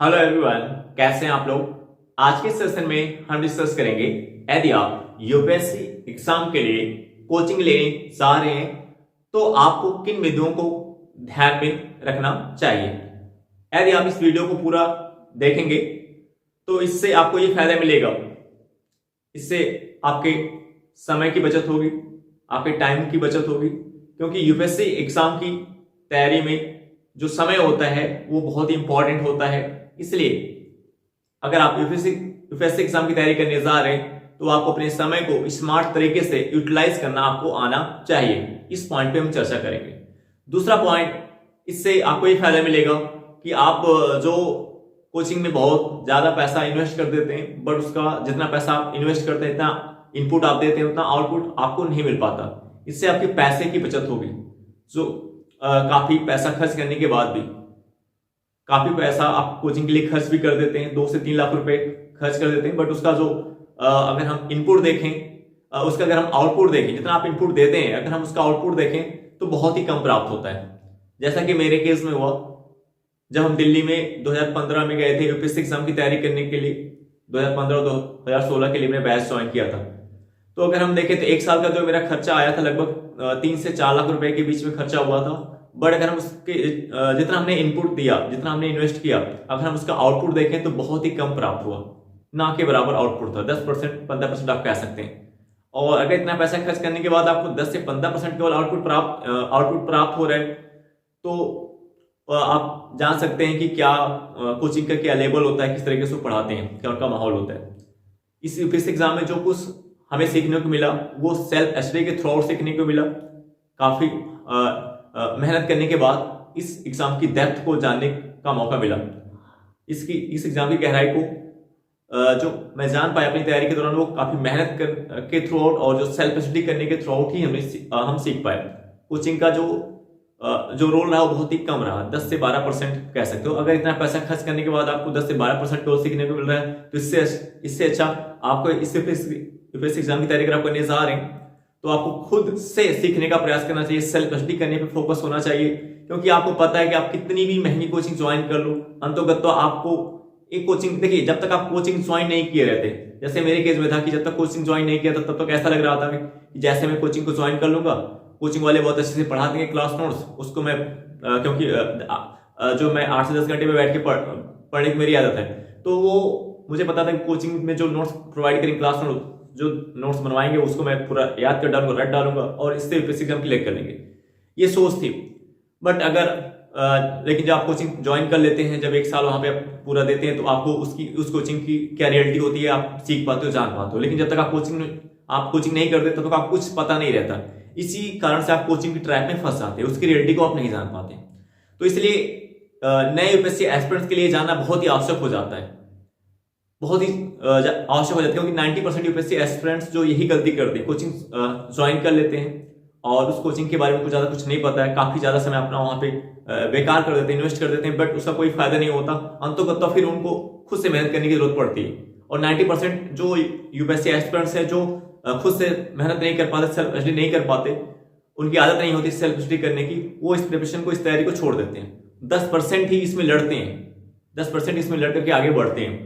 Hello everyone, कैसे हैं आप लोग। आज के सेशन में हम डिस्कस करेंगे यदि आप यूपीएससी एग्जाम के लिए कोचिंग लेने जा रहे हैं तो आपको किन बिंदुओं को ध्यान में रखना चाहिए। यदि आप इस वीडियो को पूरा देखेंगे तो इससे आपको ये फायदा मिलेगा, इससे आपके समय की बचत होगी, आपके टाइम की बचत होगी, क्योंकि यूपीएससी एग्जाम की तैयारी में जो समय होता है वो बहुत ही इंपॉर्टेंट होता है। इसलिए अगर आप यूपीएससी एग्जाम की तैयारी करने जा रहे हैं तो आपको अपने समय को स्मार्ट तरीके से यूटिलाइज करना आपको आना चाहिए। इस पॉइंट पे हम चर्चा करेंगे। दूसरा पॉइंट, इससे आपको ये फायदा मिलेगा कि आप जो कोचिंग में बहुत ज्यादा पैसा इन्वेस्ट कर देते हैं बट उसका जितना पैसा आप इन्वेस्ट करते हैं इतना इनपुट आप देते हैं उतना आउटपुट आपको नहीं मिल पाता। इससे आपके पैसे की बचत होगी। जो काफी पैसा खर्च करने के बाद भी काफी पैसा आप कोचिंग के लिए खर्च भी कर देते हैं, 2 से 3 लाख रुपए खर्च कर देते हैं, बट उसका जो अगर हम इनपुट देखें, उसका अगर हम आउटपुट देखें, जितना आप इनपुट देते हैं अगर हम उसका आउटपुट देखें तो बहुत ही कम प्राप्त होता है। जैसा कि मेरे केस में हुआ, जब हम दिल्ली में 2015 में गए थे यूपीएससी एग्जाम की तैयारी करने के लिए। 2015-2016 के लिए मैंने बैच ज्वाइन किया था। तो अगर हम देखें तो 1 साल का जो मेरा खर्चा आया था लगभग 3 से 4 लाख रुपए के बीच में खर्चा हुआ था। बट अगर हम उसके जितना हमने इनपुट दिया, जितना हमने इन्वेस्ट किया, अगर हम उसका आउटपुट देखें तो बहुत ही कम प्राप्त हुआ, ना के बराबर आउटपुट था। 10% 15% आप कह सकते हैं। और अगर इतना पैसा खर्च करने के बाद आपको 10 से 15% केवल आउटपुट प्राप्त हो रहा है तो आप जान सकते हैं कि क्या कोचिंग का क्या लेवल होता है, किस तरीके से पढ़ाते हैं, क्या उनका माहौल होता है। इस यूपीएससी एग्जाम में जो कुछ हमें सीखने को मिला वो सेल्फ स्टडी के थ्रू आउट सीखने को मिला। काफी मेहनत करने के बाद इस एग्जाम की डेप्थ को जानने का मौका मिला। इस एग्जाम की गहराई को जो मैं जान पाया अपनी तैयारी के दौरान, वो काफी मेहनत के थ्रू आउट और जो सेल्फ स्टडी करने के थ्रू आउट ही हम सीख पाए। कोचिंग का जो रोल रहा वो बहुत ही कम रहा, 10 से 12% कह सकते हो। अगर इतना पैसा खर्च करने के बाद आपको 10 से 12% केवल सीखने को मिल रहा है तो इससे अच्छा आपको यूपीएससी एग्जाम की तैयारी अगर आप करने जा रहे हैं तो आपको खुद से सीखने का प्रयास करना चाहिए, सेल्फ स्टडी करने पे फोकस होना चाहिए। क्योंकि आपको पता है कि आप कितनी भी महंगी कोचिंग ज्वाइन कर लो, अंतोगत तो आपको एक कोचिंग, देखिए जब तक आप कोचिंग ज्वाइन नहीं किए रहते, जैसे मेरे केस में था कि जब तक कोचिंग ज्वाइन नहीं किया था तब तक ऐसा लग रहा था कि जैसे मैं कोचिंग को ज्वाइन कर लूंगा, कोचिंग वाले बहुत अच्छे से पढ़ा देंगे क्लास नोट्स, उसको मैं क्योंकि जो मैं 8 से 10 घंटे में बैठ के पढ़ने की मेरी आदत है, तो वो मुझे पता था कि कोचिंग में जो नोट्स प्रोवाइड करेंगे, क्लास नोट्स जो नोट्स बनवाएंगे उसको मैं पूरा याद कर डालूंगा, रट डालूंगा और इससे यूपीएससी एग्जाम क्लियर कर लेंगे, ये सोच थी। बट अगर लेकिन जब आप कोचिंग ज्वाइन कर लेते हैं, जब 1 साल वहां पे आप पूरा देते हैं तो आपको उस कोचिंग की क्या रियलिटी होती है आप सीख पाते हो, जान पाते हो। लेकिन जब तक आप कोचिंग नहीं करते तब तक आपको कुछ पता नहीं रहता। इसी कारण से आप कोचिंग की ट्रैप में फंस जाते हैं, उसकी रियलिटी को आप नहीं जान पाते। तो इसलिए नए यूपीएससी एस्पिरेंट्स के लिए जानना बहुत ही आवश्यक हो जाता है, बहुत ही आवश्यक हो जाता है। क्योंकि 90% यूपीएससी एस्पिरेंट्स जो यही गलती करते हैं, कोचिंग ज्वाइन कर लेते हैं और उस कोचिंग के बारे में कुछ नहीं पता है, काफी ज्यादा समय अपना वहां पे बेकार कर देते हैं, इन्वेस्ट कर देते हैं, बट उसका कोई फायदा नहीं होता। अंततः फिर उनको खुद से मेहनत करने की जरूरत पड़ती है। और 90% जो यूपीएससी एस्पिरेंट्स है जो खुद से मेहनत नहीं कर पाते, सेल्फ स्टडी नहीं कर पाते, उनकी आदत नहीं होती सेल्फ स्टडी करने की, वो इस प्रिपरेशन को, इस तैयारी को छोड़ देते हैं। 10% ही इसमें लड़ते हैं, 10% इसमें लड़ करके आगे बढ़ते हैं।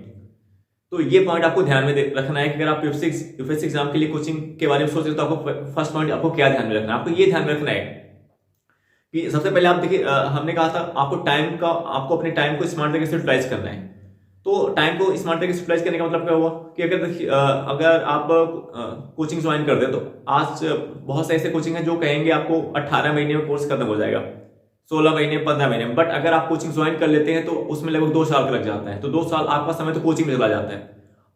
तो ये पॉइंट आपको ध्यान में रखना है कि अगर आप यूपीएससी एग्जाम के लिए कोचिंग के बारे में सोच रहे हो तो आपको फर्स्ट पॉइंट आपको क्या ध्यान में रखना है, आपको ये ध्यान में रखना है कि सबसे पहले आप देखिए, हमने कहा था आपको अपने टाइम को स्मार्ट तरीके से यूटिलाइज करना है। तो टाइम को स्मार्ट तरीके से यूटिलाइज करने का मतलब क्या हुआ कि अगर आप कोचिंग ज्वाइन कर दे तो आज बहुत से ऐसे कोचिंग है जो कहेंगे आपको 18 महीने में कोर्स खत्म हो जाएगा, 16 महीने 15 महीने में। बट अगर आप कोचिंग ज्वाइन कर लेते हैं तो उसमें लगभग 2 साल लग जाता है। तो 2 साल आपका समय तो कोचिंग में चला जाता है।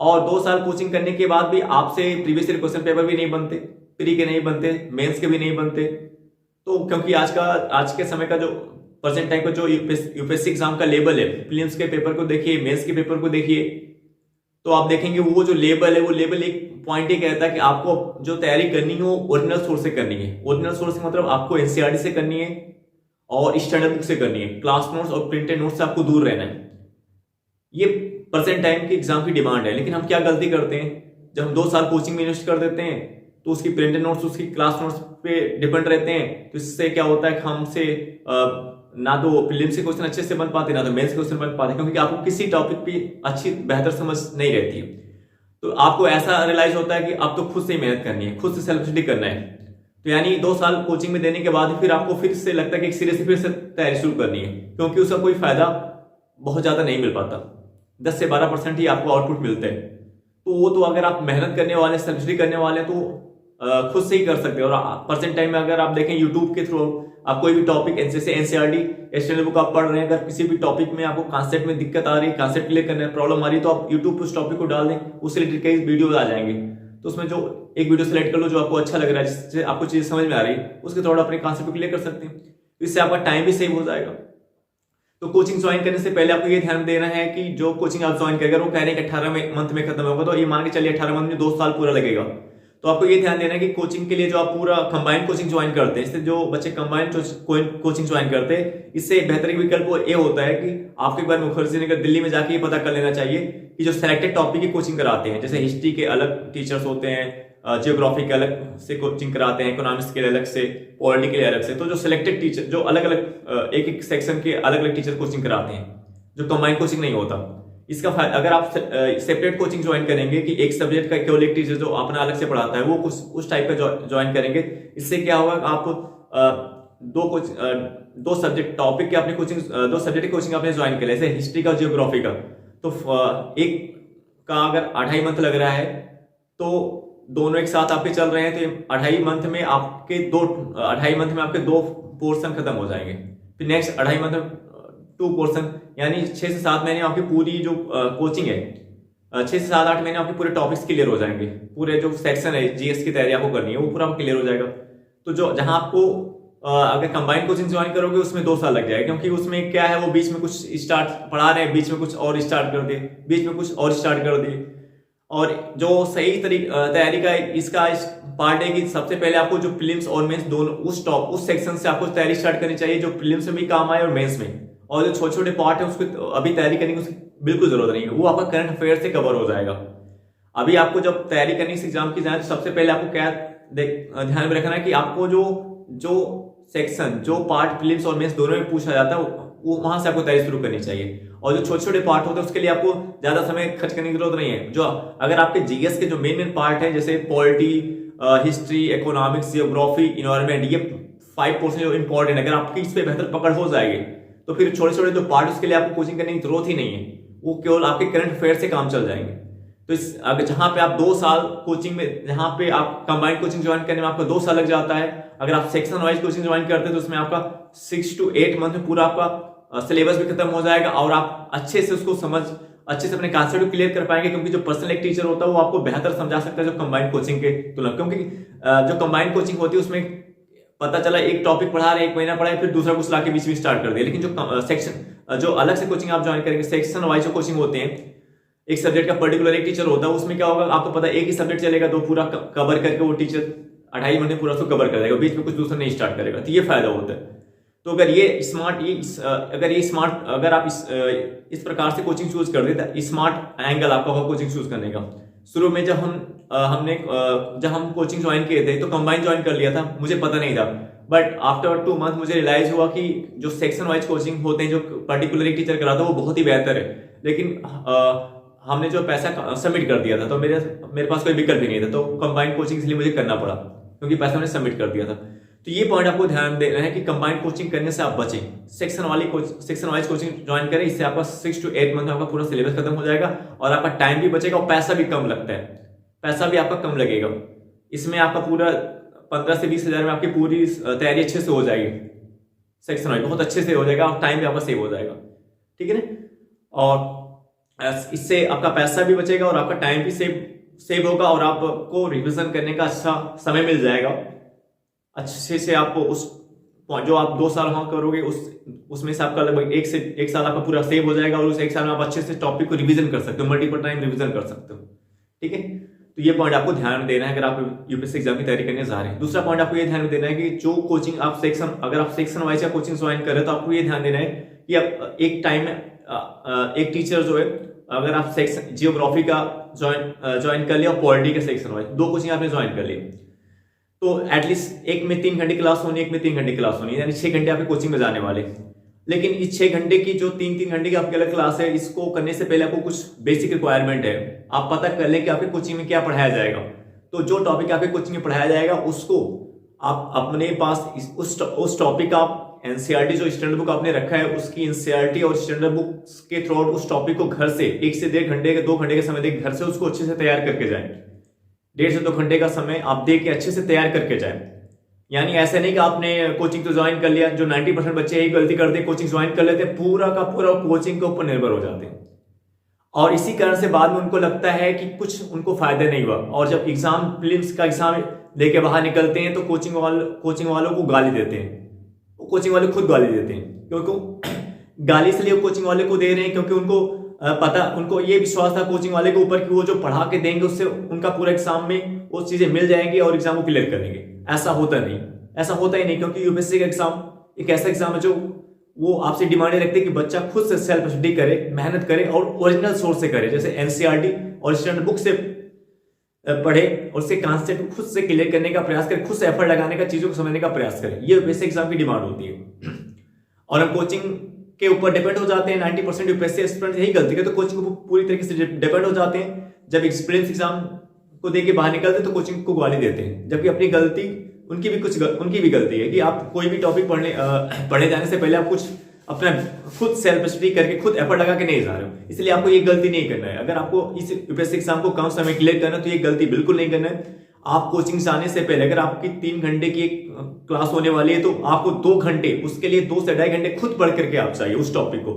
और 2 साल कोचिंग करने के बाद भी आपसे प्रीवियस ईयर क्वेश्चन पेपर भी नहीं बनते, प्री के नहीं बनते, मेंस के भी नहीं बनते। तो क्योंकि आज के समय का जो प्रेजेंट टाइम का जो यूपीएससी एग्जाम का लेवल है, प्रीलिम्स के पेपर को देखिए, मेंस के पेपर को देखिए, तो आप देखेंगे वो जो लेवल है, वो लेवल एक पॉइंट ही कहता है कि आपको जो तैयारी करनी है वो ओरिजिनल सोर्स से करनी है। ओरिजिनल सोर्स मतलब आपको एनसीईआरटी से करनी है और स्टैंडर्ड बुक से करनी है, क्लास नोट्स और प्रिंटेड नोट्स से आपको दूर रहना है। ये प्रेजेंट टाइम की एग्जाम की डिमांड है। लेकिन हम क्या गलती करते हैं, जब हम 2 साल कोचिंग में इन्वेस्ट कर देते हैं तो उसकी प्रिंटेड नोट्स, उसकी क्लास नोट्स पे डिपेंड रहते हैं। तो इससे क्या होता है कि हमसे ना तो प्रीलिम्स के क्वेश्चन अच्छे से बन पाते, ना तो मेंस के क्वेश्चन बन पाते, क्योंकि आपको किसी टॉपिक पे अच्छी बेहतर समझ नहीं रहती है। तो आपको ऐसा रियलाइज होता है कि अब तो खुद से ही मेहनत करनी है, खुद से सेल्फ स्टडी करना है। तो यानी 2 साल कोचिंग में देने के बाद फिर आपको फिर से लगता है कि एक सिरे से फिर से तैयारी शुरू करनी है, क्योंकि उसका कोई फायदा बहुत ज्यादा नहीं मिल पाता। 10 से 12% ही आपको आउटपुट मिलते हैं। तो वो तो अगर आप मेहनत करने वाले, सेल्फ स्टडी करने वाले हैं, तो खुद से ही कर सकते हैं। और प्रेजेंट टाइम में अगर आप देखें यूट्यूब के थ्रू आप कोई भी टॉपिक जैसे एनसीईआरटी एक्सटर्नल बुक आप पढ़ रहे हैं, अगर किसी भी टॉपिक में आपको कॉन्सेप्ट में दिक्कत आ रही है, कॉन्सेप्ट क्लियर करने में प्रॉब्लम आ रही है, तो आप यूट्यूब पर उस टॉपिक को डाल दें, उससे रिलेटेड कई वीडियो आ जाएंगे। तो उसमें जो एक वीडियो सेलेक्ट कर लो जो आपको अच्छा लग रहा है, जिससे आपको चीज समझ में आ रही है, उसके थोड़ा अपने कॉन्सेप्ट को क्लियर कर सकते हैं। इससे आपका टाइम भी सेव हो जाएगा। तो कोचिंग ज्वाइन करने से पहले आपको ये ध्यान देना है कि जो कोचिंग आप ज्वाइन करेंगे, वो कह रहे हैं कि 18 मंथ में खत्म होगा, तो ये मान के चलिए 18 मंथ में 2 साल पूरा लगेगा। तो आपको ये ध्यान देना है कि कोचिंग के लिए जो आप पूरा कंबाइंड कोचिंग ज्वाइन करते हैं, इससे जो बच्चे कंबाइंड कोचिंग ज्वाइन करते हैं, इससे बेहतर विकल्प ये होता है कि आपको एक बार मुखर्जी नगर दिल्ली में जाके ये पता कर लेना चाहिए कि जो सिलेक्टेड टॉपिक की कोचिंग कराते हैं, जैसे हिस्ट्री के अलग टीचर्स होते हैं, जियोग्राफी के अलग से कोचिंग कराते हैं, इकोनॉमिक्स के लिए अलग से, पॉलिटी के लिए अलग से। तो जो सिलेक्टेड टीचर जो अलग अलग एक एक सेक्शन के अलग अलग टीचर कोचिंग कराते हैं, जो कंबाइंड कोचिंग नहीं होता, इसका अगर आप सेपरेट कोचिंग ज्वाइन करेंगे कि एक सब्जेक्ट का केवल एक टीचर जो अपना अलग से पढ़ाता है, वो कुछ उस टाइप का ज्वाइन करेंगे, इससे क्या होगा आप दो सब्जेक्ट टॉपिक के अपने कोचिंग, 2 सब्जेक्ट की कोचिंग आपने ज्वाइन कर, जैसे हिस्ट्री का, जियोग्राफी का। तो एक का अगर 2.5 मंथ लग रहा है, तो दोनों एक साथ आपके चल रहे हैं, तो 2.5 मंथ में आपके 2 पोर्शन खत्म हो जाएंगे। फिर नेक्स्ट 2.5 मंथ में 2 पोर्शन, यानी 6 से 7 महीने आपकी पूरी जो कोचिंग है, 6 से 7-8 महीने आपके पूरे टॉपिक्स क्लियर हो जाएंगे। पूरे जो सेक्शन है जीएस की तैयारी आपको करनी है, वो पूरा क्लियर हो जाएगा। तो जो जहां आपको अगर कंबाइंड कोचिंग ज्वाइन करोगे, उसमें 2 साल लग जाएगा, क्योंकि उसमें क्या है, वो बीच में कुछ स्टार्ट पढ़ा रहे हैं, बीच में कुछ और स्टार्ट कर दिए, बीच में कुछ और स्टार्ट कर दिए। और जो सही तैयारी का इसका पार्ट है कि सबसे पहले आपको जो प्रीलिम्स और मेंस दोनों उस सेक्शन से आपको तैयारी स्टार्ट करनी चाहिए जो प्रीलिम्स में भी काम आए और मेंस में। और जो छोटे छोटे पार्ट है उसको अभी तैयारी करने की उसकी बिल्कुल जरूरत नहीं है, वो आपका करंट अफेयर से कवर हो जाएगा। अभी आपको जब तैयारी करनी इस एग्जाम की जाए, तो सबसे पहले आपको क्या ध्यान में रखना है कि आपको जो सेक्शन, जो पार्ट प्रीलिम्स और मेंस दोनों में पूछा जाता है, वो वहां से आपको तैयारी शुरू करनी चाहिए। और जो छोटे छोटे पार्ट होते हैं उसके लिए आपको ज्यादा समय खर्च करने की जरूरत नहीं है। जो अगर आपके जीएस के जो मेन पार्ट है, जैसे polity, history, economics, geography, environment, ये 5 पोर्शन जो इंपॉर्टेंट, अगर आपकी इस पे बेहतर पकड़ हो जाएगी, तो फिर छोटे छोटे जो पार्ट उसके लिए आपको कोचिंग करने की जरूरत ही नहीं है, वो केवल आपके करंट अफेयर से काम चल जाएंगे। तो अगर जहां पे आप 2 साल कोचिंग में, जहां पे आप कंबाइंड कोचिंग ज्वाइन करने में आपका 2 साल लग जाता है, अगर आप सेक्शन वाइज कोचिंग ज्वाइन करते हैं तो उसमें आपका 6 to 8 मंथ में पूरा आपका सिलेबस भी खत्म हो जाएगा, और आप अच्छे से उसको अच्छे से अपने कॉन्सेप्ट को क्लियर कर पाएंगे, क्योंकि जो पर्सनल एक टीचर होता है वो आपको बेहतर समझा सकता है जो कंबाइंड कोचिंग के तुलना। क्योंकि जो कंबाइंड कोचिंग होती है उसमें पता चला एक टॉपिक पढ़ा रहे, 1 महीना पढ़ाए, फिर दूसरा कुछ लाके बीच में स्टार्ट कर दिया। लेकिन जो अलग से कोचिंग आप ज्वाइन करेंगे, सेक्शन वाइज जो कोचिंग होते हैं, एक सब्जेक्ट का पर्टिकुलर एक टीचर होता है, उसमें क्या होगा आपको पता है, एक ही सब्जेक्ट चलेगा, तो पूरा कवर करके वो टीचर 2.5 महीने पूरा उसको कवर कर देगा, बीच में कुछ दूसरा नहीं स्टार्ट करेगा। तो ये फायदा होता है। तो अगर आप इस प्रकार से कोचिंग चूज कर देते, स्मार्ट एंगल आपका होगा कोचिंग चूज करने का। शुरू में जब हम कोचिंग ज्वाइन किए थे, तो कंबाइन ज्वाइन कर लिया था, मुझे पता नहीं था, बट आफ्टर 2 मंथ मुझे रियलाइज हुआ कि जो सेक्शन वाइज कोचिंग होते हैं, जो पर्टिकुलर एक टीचर कराता है, वो बहुत ही बेहतर है। लेकिन हमने जो पैसा सबमिट कर दिया था, तो मेरे पास कोई विकल्प ही नहीं था, तो कंबाइंड कोचिंग इसलिए मुझे करना पड़ा, क्योंकि पैसा मैंने सबमिट कर दिया था। तो ये पॉइंट आपको ध्यान देना है कि कंबाइंड कोचिंग करने से आप बचें, सेक्शन वाइज कोचिंग ज्वाइन करें, इससे आपका 6 to 8 मंथ में आपका पूरा सिलेबस खत्म हो जाएगा, और आपका टाइम भी बचेगा, और पैसा भी कम लगता है, पैसा भी आपका कम लगेगा। इसमें आपका पूरा 15 से 20 हजार में आपकी पूरी तैयारी अच्छे से हो जाएगी, सेक्शन वाइज बहुत अच्छे से हो जाएगा, और टाइम भी आपका सेव हो जाएगा, ठीक है ना। और इससे आपका पैसा भी बचेगा और आपका टाइम भी सेव होगा, और आपको रिविजन करने का अच्छा समय मिल जाएगा। अच्छे से आपको जो आप 2 साल वहां करोगे, उसमें से आपका लगभग 1 साल आपका पूरा सेव हो जाएगा, और उस 1 साल में आप अच्छे से टॉपिक को रिवीजन कर सकते हो, मल्टीपल टाइम रिवीजन कर सकते हो, ठीक है। तो ये पॉइंट आपको ध्यान में देना है अगर आप यूपीएससी एग्जाम की तैयारी करने जा रहे हैं। दूसरा पॉइंट आपको ये ध्यान में देना है कि जो कोचिंग अगर आप सेक्शन वाइज या कोचिंग ज्वाइन कर रहे हैं, तो आपको ये ध्यान देना है कि आप एक टाइम में एक टीचर जो है, अगर आप सेक्शन जियोग्राफी का ज्वाइन कर लिया और पॉलिटी का सेक्शन वाइज 2 कोचिंग आपने ज्वाइन कर ली, तो एटलीस्ट एक में 3 घंटे क्लास होनी, एक में 3 घंटे क्लास होनी, यानी 6 घंटे आपके कोचिंग में जाने वाले। लेकिन इस 6 घंटे की जो 3-3 घंटे की आपकी अलग क्लास है, इसको करने से पहले आपको कुछ बेसिक रिक्वायरमेंट है। आप पता कर लें कि आपके कोचिंग में क्या पढ़ाया जाएगा। तो जो टॉपिक आपके कोचिंग में पढ़ाया जाएगा उसको आप अपने पास उस टॉपिक का आप एनसीईआरटी जो स्टैंडर्ड बुक आपने रखा है उसकी एनसीईआरटी और स्टैंडर्ड बुक के थ्रू आउट उस टॉपिक को घर से 1 से 1.5 घंटे 2 घंटे के समय दे घर से उसको अच्छे से तैयार करके जाए। 1.5 से 2 घंटे का समय आप दे के अच्छे से तैयार करके जाए। यानी ऐसा नहीं कि आपने कोचिंग तो ज्वाइन कर लिया, जो 90% बच्चे यही गलती करते हैं, कोचिंग ज्वाइन कर लेते हैं, पूरा का पूरा कोचिंग के ऊपर निर्भर हो जाते हैं और इसी कारण से बाद में उनको लगता है कि कुछ उनको फायदा नहीं हुआ और जब एग्जाम प्रीलिम्स का एग्जाम लेके बाहर निकलते हैं तो कोचिंग वालों को गाली देते हैं। कोचिंग वाले खुद गाली देते हैं क्योंकि गाली इसलिए कोचिंग वाले को दे रहे हैं क्योंकि उनको ये विश्वास था कोचिंग वाले के ऊपर कि वो जो पढ़ा के देंगे उससे उनका पूरा एग्जाम में वो चीजें मिल जाएंगी और एग्जाम को क्लियर कर लेंगे। ऐसा होता नहीं, ऐसा होता ही नहीं, क्योंकि यूपीएससी का एग्जाम एक ऐसा एग्जाम है जो वो आपसे डिमांड रखते हैं कि बच्चा खुद से सेल्फ स्टडी करे, मेहनत करे और ओरिजिनल सोर्स से करे, जैसे एनसीईआरटी और स्टैंडर्ड बुक से पढ़े और उसके कॉन्सेप्ट खुद से क्लियर करने का प्रयास करे, खुद से एफर्ट लगाने का, चीजों को समझने का प्रयास करे। ये यूपीएससी एग्जाम की डिमांड होती है और हम कोचिंग के ऊपर डिपेंड हो जाते हैं। 90% यूपीएससी एस्पिरेंट यही गलती करते, तो कोचिंग को पूरी तरीके से डिपेंड हो जाते हैं। जब एक्सपीरियंस एग्जाम को देके बाहर निकलते तो कोचिंग को गाली देते हैं, जबकि अपनी गलती उनकी भी गलती है कि आप कोई भी टॉपिक पढ़ने जाने से पहले आप कुछ अपना खुद सेल्फ स्टडी करके खुद एफर्ट लगा के नहीं जा रहे हो। इसलिए आपको ये गलती नहीं करना है। अगर आपको इस यूपीएससी एग्जाम को कम समय क्लियर करना है तो ये गलती बिल्कुल नहीं करना है। आप कोचिंग जाने से पहले अगर आपकी 3 घंटे की एक क्लास होने वाली है तो आपको 2 घंटे, उसके लिए 2 से 2.5 घंटे खुद पढ़ करके आप चाहिए उस टॉपिक को।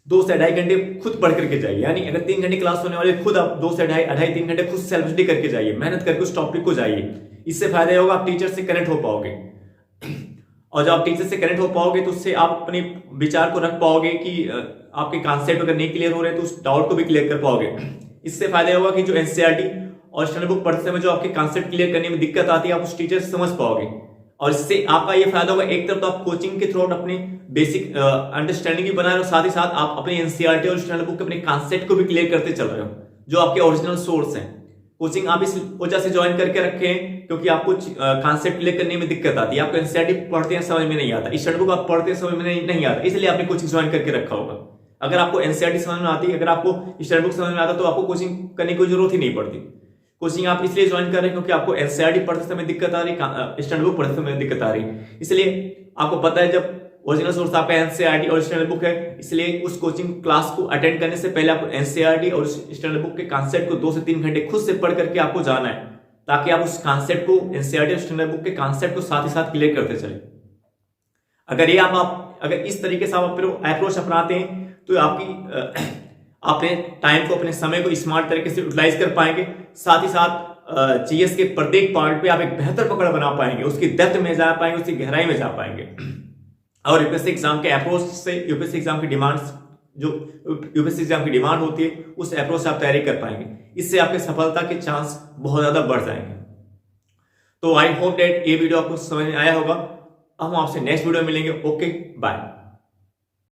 2 से 2.5 घंटे खुद पढ़ करके जाइए। यानी अगर 3 घंटे क्लास होने वाले, खुद आप 2 से 2.5-3 घंटे खुद सेल्फ स्टडी करके जाइए, मेहनत करके उस टॉपिक को जाइए। इससे फायदा होगा, आप टीचर से कनेक्ट हो पाओगे और जब आप टीचर से कनेक्ट हो पाओगे तो उससे आप अपने विचार को रख पाओगे कि आपके कॉन्सेप्ट अगर नहीं क्लियर हो रहे तो उस डाउट को भी क्लियर कर पाओगे। इससे फायदा होगा कि जो एनसीईआरटी और स्टैंडर्ड बुक पढ़ते समय जो आपके कॉन्सेप्ट क्लियर करने में दिक्कत आती है आप उस टीचर से समझ पाओगे और इससे आपका ये फायदा होगा, एक तरफ तो आप कोचिंग के थ्रू आउट अपनी बेसिक अंडरस्टैंडिंग भी बना रहे हो, साथ ही साथ आप अपने एनसीईआरटी और स्टैंडर्ड बुक के अपने कॉन्सेप्ट को भी क्लियर करते चल रहे हो जो आपके ओरिजिनल सोर्स हैं। कोचिंग आप इस वजह से ज्वाइन करके रखे हैं क्योंकि आपको कॉन्सेप्ट क्लियर करने में दिक्कत आती है, आपको एनसीईआरटी पढ़ते हैं समझ में नहीं आता, स्टैंडर्ड बुक आप पढ़ते हैं समझ में नहीं आता, इसलिए आपने कोचिंग ज्वाइन करके रखा होगा। अगर आपको एनसीईआरटी समझ में आती, अगर आपको स्टैंडर्ड बुक समझ में आता तो आपको कोचिंग करने की जरूरत ही नहीं पड़ती। कोचिंग आप इसलिए ज्वाइन कर रहे हैं क्योंकि आपको एनसीईआरटी पढ़ते समय दिक्कत आ रही, स्टैंडर्ड बुक पढ़ते समय दिक्कत आ रही, इसलिए आपको पता है जब ओरिजिनल सोर्स आपका एनसीईआरटी और स्टैंडर्ड बुक है, इसलिए उस कोचिंग क्लास को अटेंड करने से पहले आपको एनसीईआरटी और स्टैंडर्ड बुक के कॉन्सेप्ट को 2 से 3 घंटे खुद से पढ़ करके आपको जाना है, ताकि आप उस कॉन्सेप्ट को, एनसीईआरटी और स्टैंडर्ड बुक के कॉन्सेप्ट को साथ ही साथ क्लियर करते चले। अगर इस तरीके से आप अप्रोच अपनाते हैं तो आपकी अपने टाइम को, अपने समय को स्मार्ट तरीके से यूटिलाइज कर पाएंगे, साथ ही साथ जीएस के प्रत्येक पार्ट पे आप एक बेहतर पकड़ बना पाएंगे, उसकी डेप्थ में जा पाएंगे, उसकी गहराई में जा पाएंगे और यूपीएससी एग्जाम के अप्रोच से यूपीएससी एग्जाम की डिमांड्स, जो यूपीएससी एग्जाम की डिमांड होती है उस अप्रोच से आप तैयारी कर पाएंगे। इससे आपके सफलता के चांस बहुत ज्यादा बढ़ जाएंगे। तो आई होप दैट ये वीडियो आपको समझ में आया होगा। हम आपसे नेक्स्ट वीडियो में मिलेंगे। Okay, bye.